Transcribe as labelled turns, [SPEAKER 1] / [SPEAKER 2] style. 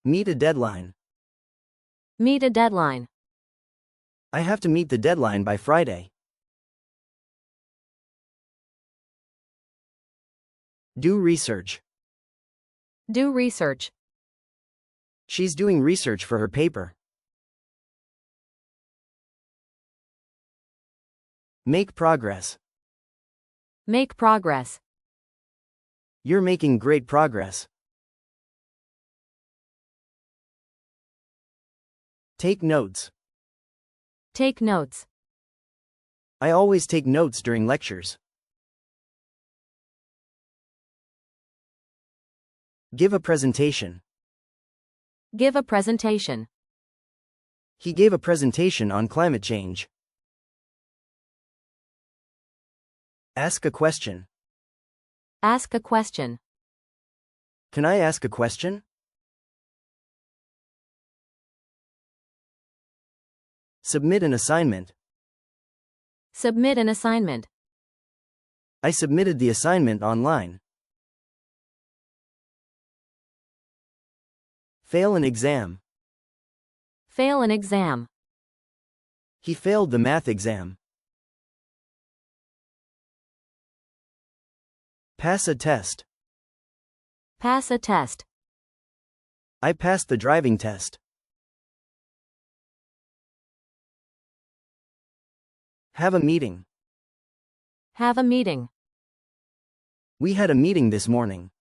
[SPEAKER 1] Meet a deadline.
[SPEAKER 2] Meet a deadline.
[SPEAKER 1] I have to meet the deadline by Friday. Do research.
[SPEAKER 2] Do research.
[SPEAKER 1] She's doing research for her paper. Make progress.
[SPEAKER 2] Make progress.
[SPEAKER 1] You're making great progress. Take notes.
[SPEAKER 2] Take notes.
[SPEAKER 1] I always take notes during lectures. Give a presentation.
[SPEAKER 2] Give a presentation.
[SPEAKER 1] He gave a presentation on climate change. Ask a question.
[SPEAKER 2] Ask a question.
[SPEAKER 1] Can I ask a question? Submit an assignment.
[SPEAKER 2] Submit an assignment.
[SPEAKER 1] I submitted the assignment online. Fail an exam.
[SPEAKER 2] Fail an exam.
[SPEAKER 1] He failed the math exam. Pass a test.
[SPEAKER 2] Pass a test.
[SPEAKER 1] I passed the driving test. Have a meeting.
[SPEAKER 2] Have a meeting.
[SPEAKER 1] We had a meeting this morning.